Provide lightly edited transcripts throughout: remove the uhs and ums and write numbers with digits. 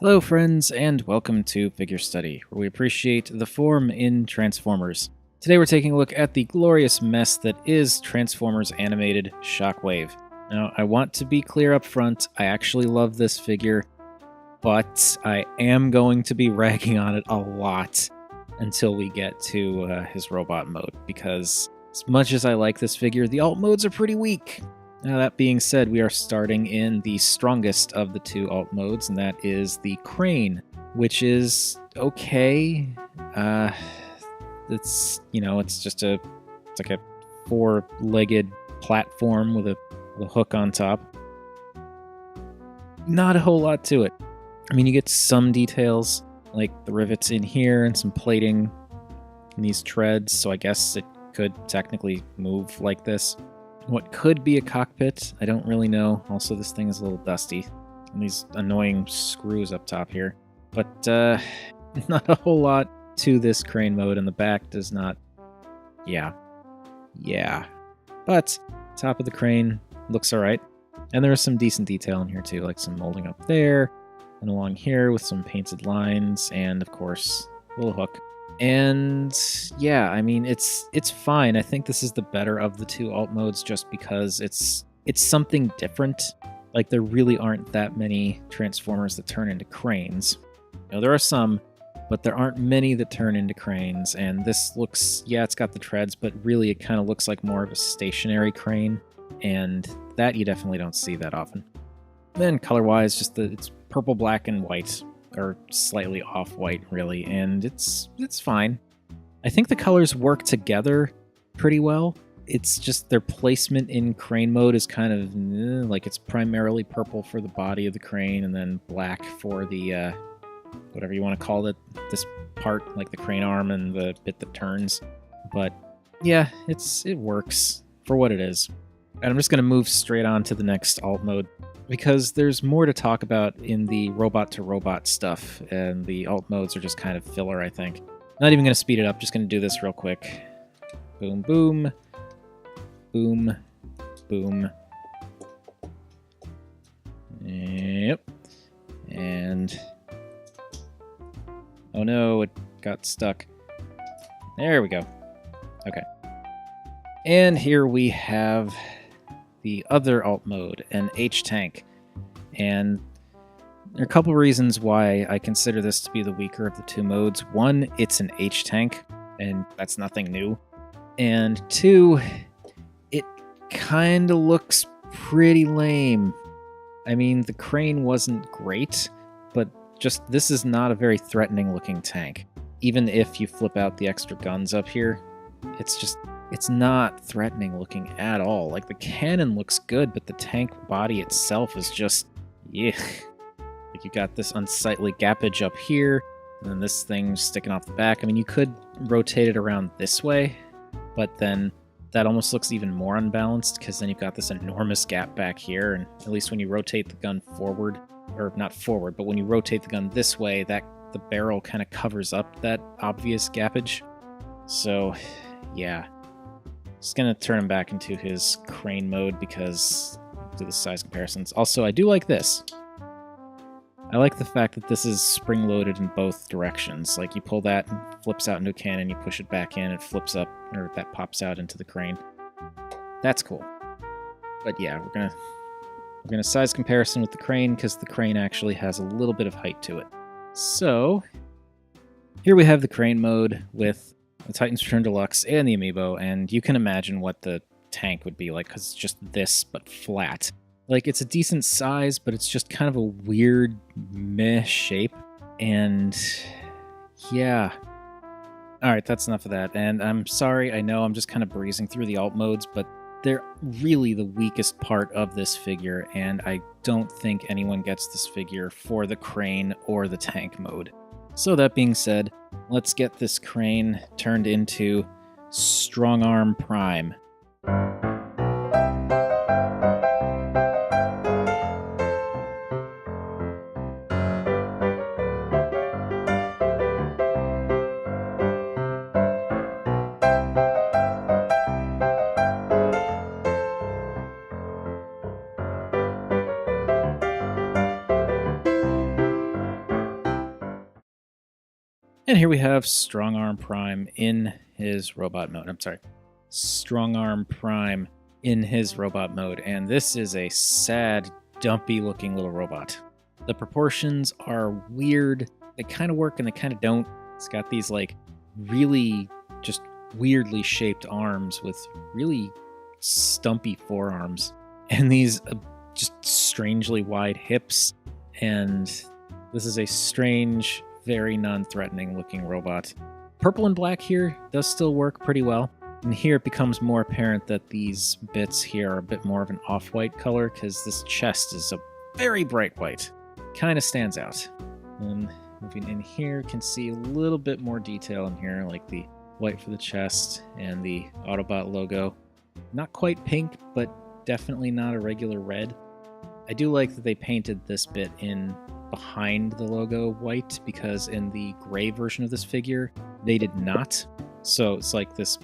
Hello friends, and welcome to Figure Study, where we appreciate the form in Transformers. Today we're taking a look at the glorious mess that is Transformers animated Shockwave. Now, I want to be clear up front, I actually love this figure, but I am going to be ragging on it a lot until we get to his robot mode, because as much as I like this figure, the alt modes are pretty weak. Now, that being said, we are starting in the strongest of the two alt modes, and that is the Crane, which is okay. It's like a four-legged platform with a hook on top. Not a whole lot to it. I mean, you get some details, like the rivets in here and some plating in these treads, so I guess it could technically move like this. What could be a cockpit, I don't really know. Also, this thing is a little dusty. And these annoying screws up top here. But, not a whole lot to this crane mode, and the back does not... Yeah. But, top of the crane looks alright. And there is some decent detail in here too, like some molding up there, and along here with some painted lines, and of course, a little hook. And yeah, I mean, it's fine. I think this is the better of the two alt modes just because it's something different. Like, there really aren't that many Transformers that turn into cranes. You know, there are some, but there aren't many that turn into cranes. And this looks, yeah, it's got the treads, but really it kind of looks like more of a stationary crane. And that you definitely don't see that often. Then color-wise, just it's purple, black, and white. Or slightly off-white, really, and it's fine. I think the colors work together pretty well. It's just their placement in crane mode is kind of like it's primarily purple for the body of the crane, and then black for the whatever you want to call it, this part, like the crane arm and the bit that turns. But yeah, it works for what it is. And I'm just going to move straight on to the next alt mode, because there's more to talk about in the robot-to-robot stuff, and the alt modes are just kind of filler, I think. Not even going to speed it up, just going to do this real quick. Boom, boom. Boom, boom. Yep. And... oh no, it got stuck. There we go. Okay. And here we have the other alt mode, an H-Tank. And there are a couple reasons why I consider this to be the weaker of the two modes. One, it's an H-Tank, and that's nothing new. And two, it kind of looks pretty lame. I mean, the crane wasn't great, but just this is not a very threatening looking tank. Even if you flip out the extra guns up here, it's not threatening looking at all. Like, the cannon looks good, but the tank body itself is just, yuck. Like, you got this unsightly gappage up here, and then this thing sticking off the back. I mean, you could rotate it around this way, but then that almost looks even more unbalanced, because then you've got this enormous gap back here, and at least when you rotate the gun forward, or not forward, but when you rotate the gun this way, the barrel kind of covers up that obvious gappage. So, yeah. Just gonna turn him back into his crane mode because do the size comparisons. Also, I do like this. I like the fact that this is spring-loaded in both directions. Like, you pull that and flips out into a cannon, you push it back in, it flips up, or that pops out into the crane. That's cool. But yeah, we're gonna size comparison with the crane because the crane actually has a little bit of height to it. So here we have the crane mode with the Titan's Return Deluxe and the Amiibo, and you can imagine what the tank would be like, because it's just this, but flat. Like, it's a decent size, but it's just kind of a weird meh shape, and yeah. Alright, that's enough of that, and I'm sorry, I know I'm just kind of breezing through the alt modes, but they're really the weakest part of this figure, and I don't think anyone gets this figure for the crane or the tank mode. So that being said, let's get this crane turned into Strongarm Prime. And here we have Strongarm Prime in his robot mode. I'm sorry, Strongarm Prime in his robot mode. And this is a sad, dumpy looking little robot. The proportions are weird. They kind of work and they kind of don't. It's got these like really just weirdly shaped arms with really stumpy forearms and these just strangely wide hips. And this is a strange, very non-threatening looking robot. Purple and black here does still work pretty well. And here it becomes more apparent that these bits here are a bit more of an off-white color because this chest is a very bright white. Kind of stands out. And moving in here, can see a little bit more detail in here, like the white for the chest and the Autobot logo. Not quite pink, but definitely not a regular red. I do like that they painted this bit in behind the logo white, because in the gray version of this figure, they did not. So it's like this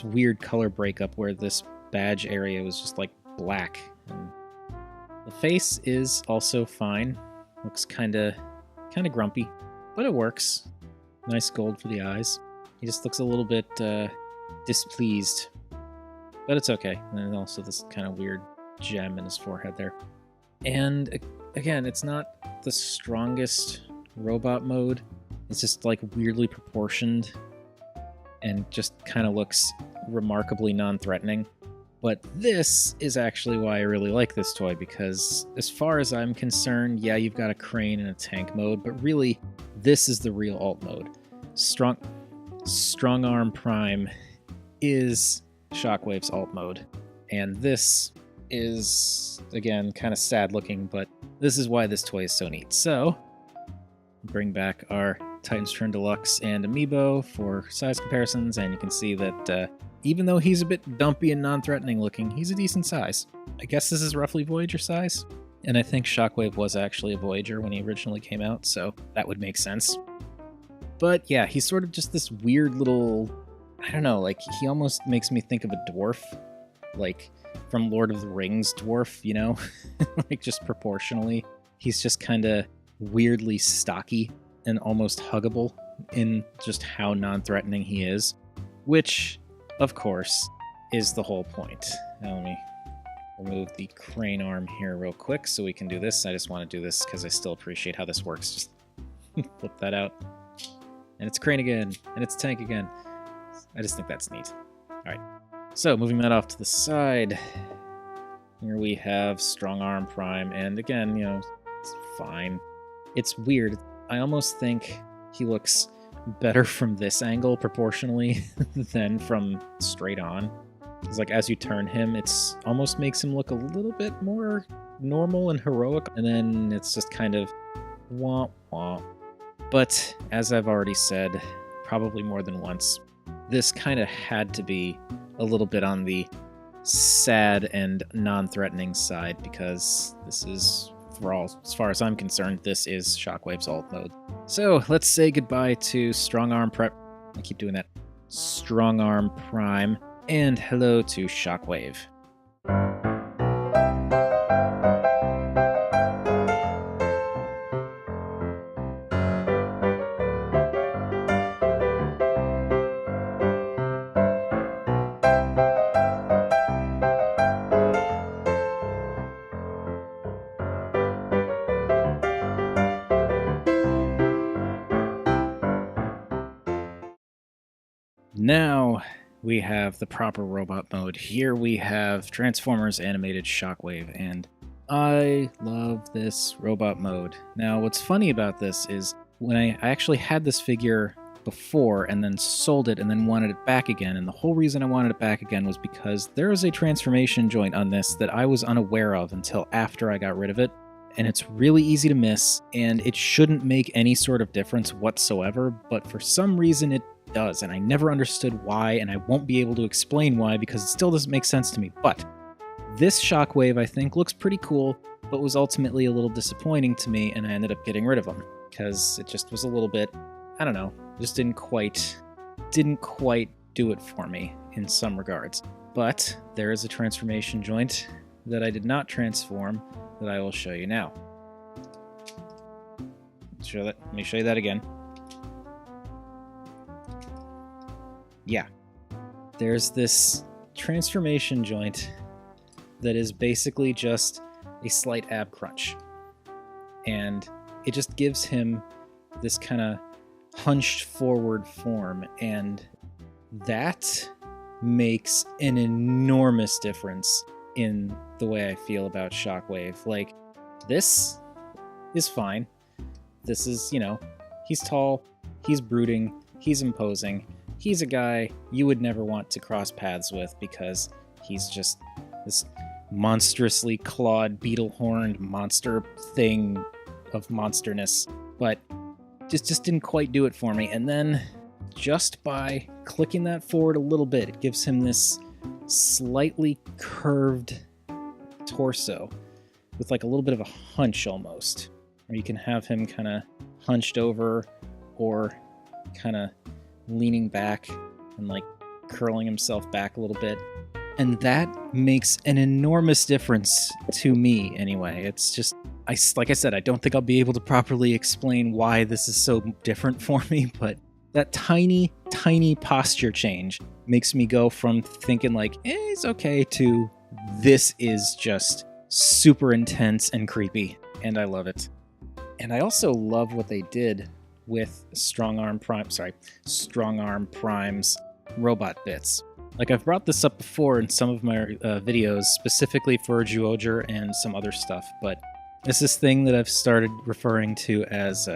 weird color breakup where this badge area was just like black. And the face is also fine. Looks kind of grumpy, but it works. Nice gold for the eyes. He just looks a little bit displeased, but it's okay. And then also this kind of weird gem in his forehead there. And again, it's not the strongest robot mode. It's just like weirdly proportioned and just kind of looks remarkably non-threatening. But this is actually why I really like this toy, because as far as I'm concerned, yeah, you've got a crane and a tank mode, but really, this is the real alt mode. Strongarm Prime is Shockwave's alt mode, and this is, again, kind of sad looking, but this is why this toy is so neat. So, bring back our Titantron Deluxe and Amiibo for size comparisons, and you can see that even though he's a bit dumpy and non-threatening looking, he's a decent size. I guess this is roughly Voyager size, and I think Shockwave was actually a Voyager when he originally came out, so that would make sense. But yeah, he's sort of just this weird little, I don't know, like he almost makes me think of a dwarf, like from Lord of the Rings dwarf, you know? Like just proportionally. He's just kind of weirdly stocky and almost huggable in just how non-threatening he is, which, of course, is the whole point. Now let me remove the crane arm here real quick so we can do this. I just want to do this because I still appreciate how this works. Just flip that out. And it's crane again, and it's tank again. I just think that's neat. Alright, so moving that off to the side, here we have Strongarm Prime, and again, you know, it's fine. It's weird. I almost think he looks better from this angle proportionally than from straight on. It's like as you turn him, it's almost makes him look a little bit more normal and heroic, and then it's just kind of womp womp. But as I've already said, probably more than once, this kind of had to be a little bit on the sad and non-threatening side, because this is, as far as I'm concerned, this is Shockwave's alt mode. So let's say goodbye to Strongarm Prime. I keep doing that. Strongarm Prime, and hello to Shockwave. Now we have the proper robot mode. Here we have Transformers Animated Shockwave, and I love this robot mode. Now what's funny about this is when I actually had this figure before and then sold it and then wanted it back again, and the whole reason I wanted it back again was because there was a transformation joint on this that I was unaware of until after I got rid of it, and it's really easy to miss, and it shouldn't make any sort of difference whatsoever, but for some reason it does, and I never understood why, and I won't be able to explain why because it still doesn't make sense to me. But this Shockwave, I think, looks pretty cool, but was ultimately a little disappointing to me, and I ended up getting rid of him because it just was a little bit, I don't know, just didn't quite do it for me in some regards. But there is a transformation joint that I did not transform that I will show you now. Let me show you that again. Yeah. There's this transformation joint that is basically just a slight ab crunch. And it just gives him this kind of hunched forward form, and that makes an enormous difference in the way I feel about Shockwave. Like, this is fine. This is, he's tall, he's brooding, he's imposing. He's a guy you would never want to cross paths with because he's just this monstrously clawed, beetle-horned monster thing of monsterness. But just didn't quite do it for me. And then just by clicking that forward a little bit, it gives him this slightly curved torso with like a little bit of a hunch almost. Or you can have him kind of hunched over or kind of leaning back and like curling himself back a little bit. And that makes an enormous difference to me anyway. It's just, like I said, I don't think I'll be able to properly explain why this is so different for me, but that tiny, tiny posture change makes me go from thinking like, it's okay, to this is just super intense and creepy, and I love it. And I also love what they did with Strongarm Prime's robot bits. Like, I've brought this up before in some of my videos, specifically for Juoger and some other stuff, but it's this thing that I've started referring to as,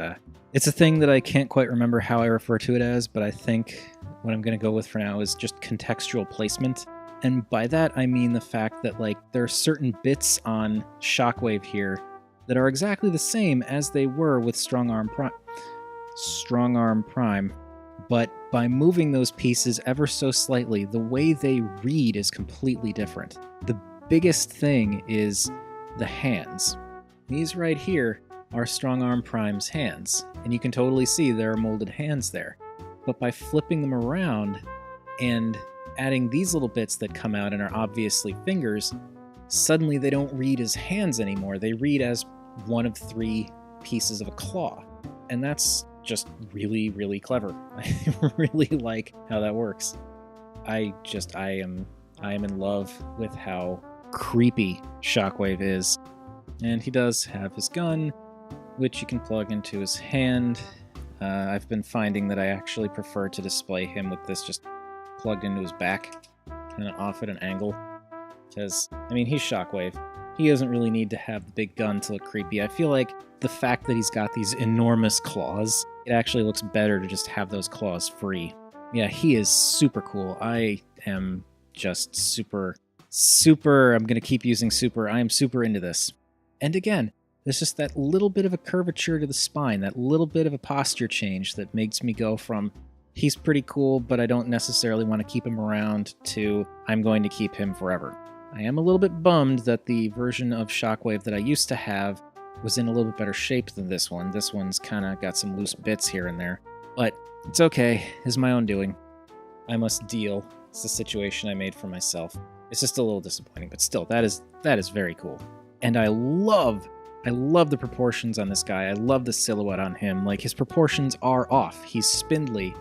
it's a thing that I can't quite remember how I refer to it as, but I think what I'm going to go with for now is just contextual placement. And by that, I mean the fact that, like, there are certain bits on Shockwave here that are exactly the same as they were with Strongarm Prime, but by moving those pieces ever so slightly, the way they read is completely different. The biggest thing is the hands. These right here are Strongarm Prime's hands, and you can totally see there are molded hands there. But by flipping them around and adding these little bits that come out and are obviously fingers, suddenly they don't read as hands anymore. They read as one of 3 pieces of a claw. And that's just really, really clever. I really like how that works. I am in love with how creepy Shockwave is. And he does have his gun, which you can plug into his hand. I've been finding that I actually prefer to display him with this just plugged into his back, kind of off at an angle. Because, I mean, he's Shockwave. He doesn't really need to have the big gun to look creepy. I feel like the fact that he's got these enormous claws, it actually looks better to just have those claws free. Yeah, he is super cool. I am just super, I'm going to keep using super. I am super into this. And again, there's just that little bit of a curvature to the spine, that little bit of a posture change that makes me go from, he's pretty cool, but I don't necessarily want to keep him around, to I'm going to keep him forever. I am a little bit bummed that the version of Shockwave that I used to have was in a little bit better shape than this one. This one's kind of got some loose bits here and there. But it's okay. It's my own doing. I must deal. It's the situation I made for myself. It's just a little disappointing, but still, that is very cool. And I love the proportions on this guy. I love the silhouette on him. Like, his proportions are off. He's spindly,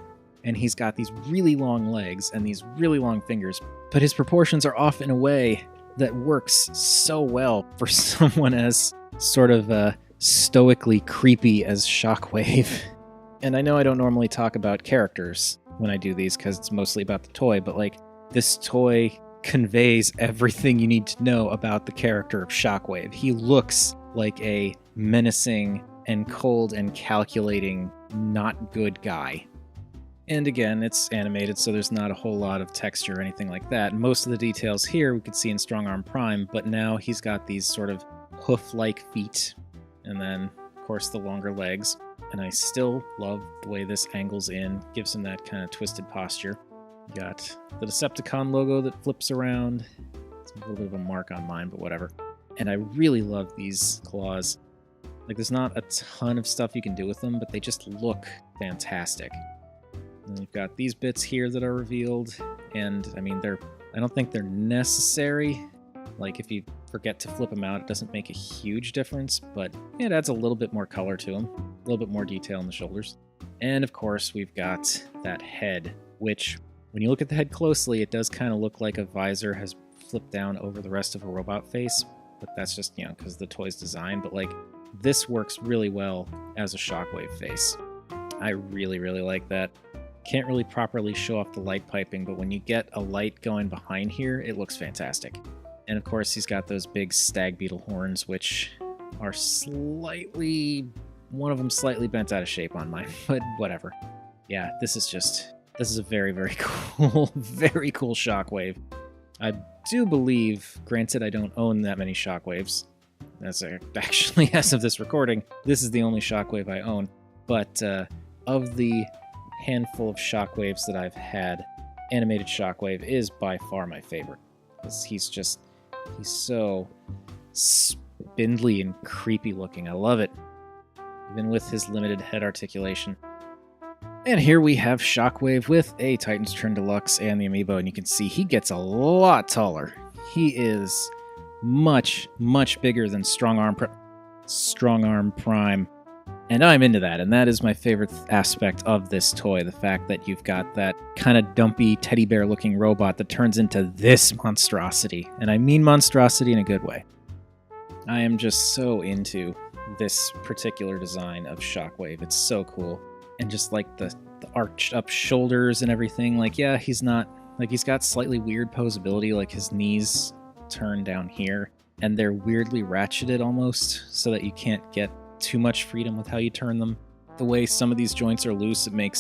and he's got these really long legs and these really long fingers, but his proportions are off in a way that works so well for someone as sort of stoically creepy as Shockwave. And I know I don't normally talk about characters when I do these because it's mostly about the toy, but like, this toy conveys everything you need to know about the character of Shockwave. He looks like a menacing and cold and calculating, not good guy. And again, it's animated, so there's not a whole lot of texture or anything like that. Most of the details here we could see in Strongarm Prime, but now he's got these sort of hoof-like feet, and then, of course, the longer legs. And I still love the way this angles in, gives him that kind of twisted posture. You got the Decepticon logo that flips around. It's a little bit of a mark on mine, but whatever. And I really love these claws. Like, there's not a ton of stuff you can do with them, but they just look fantastic. And you've got these bits here that are revealed, and I mean, I don't think they're necessary. Like, if you forget to flip them out, it doesn't make a huge difference, but it adds a little bit more color to them, a little bit more detail in the shoulders. And of course, we've got that head, which When you look at the head closely, it does kind of look like a visor has flipped down over the rest of a robot face, but that's just, because the toy's design. But like, this works really well as a Shockwave face. I really, really like that. Can't really properly show off the light piping, but when you get a light going behind here, it looks fantastic. And of course, he's got those big stag beetle horns, which are one of them slightly bent out of shape on mine, but whatever. Yeah, this is a very, very cool, very cool Shockwave. I do believe, granted I don't own that many Shockwaves, actually, as of this recording, this is the only Shockwave I own, but of the handful of Shockwaves that I've had, animated Shockwave is by far my favorite. He's so spindly and creepy looking. I love it, even with his limited head articulation. And here we have Shockwave with a Titan's Turn Deluxe and the amiibo, and you can see he gets a lot taller. He is much, much bigger than Strongarm Prime, and I'm into that, and that is my favorite aspect of this toy, the fact that you've got that kind of dumpy teddy bear looking robot that turns into this monstrosity, and I mean monstrosity in a good way. I am just so into this particular design of Shockwave. It's so cool. And just like the arched up shoulders and everything, like, yeah, he's got slightly weird posability, like his knees turn down here and they're weirdly ratcheted almost so that you can't get too much freedom with how you turn them. The way some of these joints are loose, it makes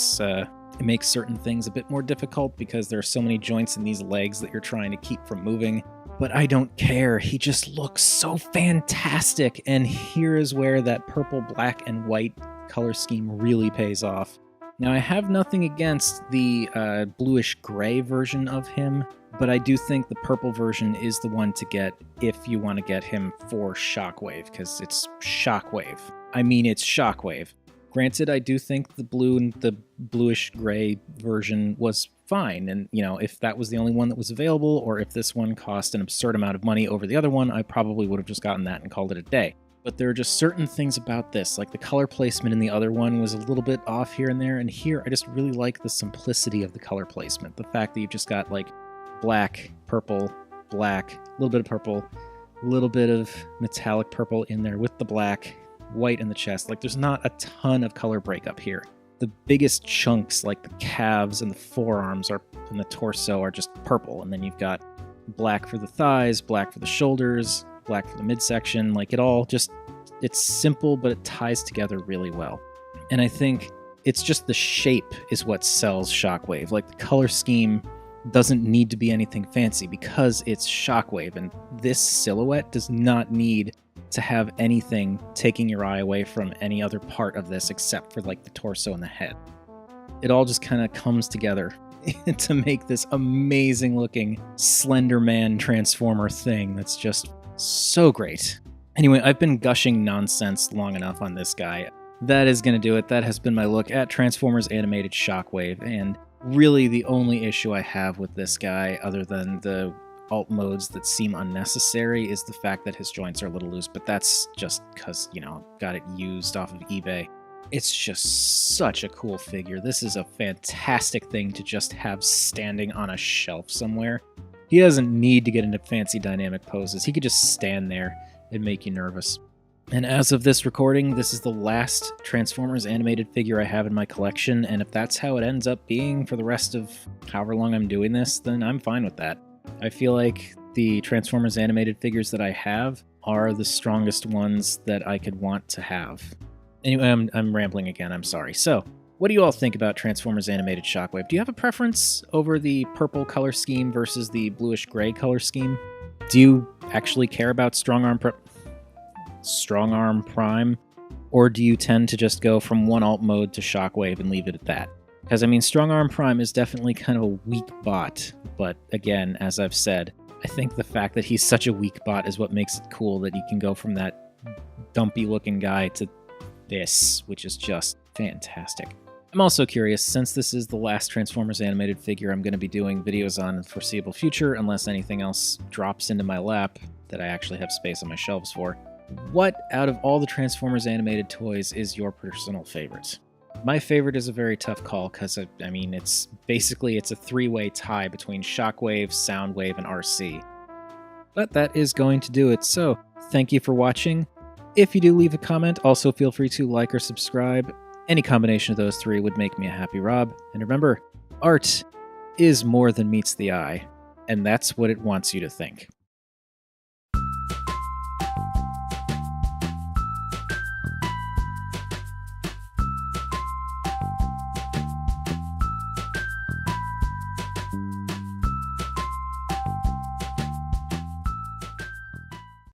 certain things a bit more difficult because there are so many joints in these legs that you're trying to keep from moving. But I don't care. He just looks so fantastic. And here is where that purple, black, and white color scheme really pays off. Now, I have nothing against the bluish gray version of him, but I do think the purple version is the one to get if you want to get him for Shockwave, because it's Shockwave. I mean, it's Shockwave. Granted, I do think the blue and the bluish gray version was fine, and if that was the only one that was available, or if this one cost an absurd amount of money over the other one, I probably would have just gotten that and called it a day. But there are just certain things about this, like the color placement in the other one was a little bit off here and there, and here I just really like the simplicity of the color placement. The fact that you've just got like black, purple, black, a little bit of purple, a little bit of metallic purple in there with the black, white in the chest. Like, there's not a ton of color breakup here. The biggest chunks, like the calves and the forearms and the torso, are just purple, and then you've got black for the thighs, black for the shoulders, black for the midsection. Like, it's simple, but it ties together really well. And I think it's just the shape is what sells Shockwave. Like, the color scheme doesn't need to be anything fancy because it's Shockwave, and this silhouette does not need to have anything taking your eye away from any other part of this except for like the torso and the head. It all just kind of comes together to make this amazing looking Slender Man Transformer thing that's just so great. Anyway, I've been gushing nonsense long enough on this guy. That is going to do it. That has been my look at Transformers Animated Shockwave, and really the only issue I have with this guy, other than the alt modes that seem unnecessary, is the fact that his joints are a little loose, but that's just because, got it used off of eBay. It's just such a cool figure. This is a fantastic thing to just have standing on a shelf somewhere. He doesn't need to get into fancy dynamic poses. He could just stand there and make you nervous. And as of this recording, this is the last Transformers animated figure I have in my collection, and if that's how it ends up being for the rest of however long I'm doing this, then I'm fine with that. I feel like the Transformers animated figures that I have are the strongest ones that I could want to have. Anyway, I'm rambling again, I'm sorry. So, what do you all think about Transformers Animated Shockwave? Do you have a preference over the purple color scheme versus the bluish-gray color scheme? Do you actually care about Strongarm Prime? Or do you tend to just go from one alt mode to Shockwave and leave it at that? Because, I mean, Strongarm Prime is definitely kind of a weak bot, but again, as I've said, I think the fact that he's such a weak bot is what makes it cool that you can go from that dumpy-looking guy to this, which is just fantastic. I'm also curious, since this is the last Transformers animated figure I'm going to be doing videos on in the foreseeable future, unless anything else drops into my lap that I actually have space on my shelves for, what out of all the Transformers animated toys is your personal favorite? My favorite is a very tough call because, I mean, it's a three-way tie between Shockwave, Soundwave, and RC. But that is going to do it, so thank you for watching. If you do leave a comment, also feel free to like or subscribe. Any combination of those three would make me a happy Rob. And remember, art is more than meets the eye, and that's what it wants you to think.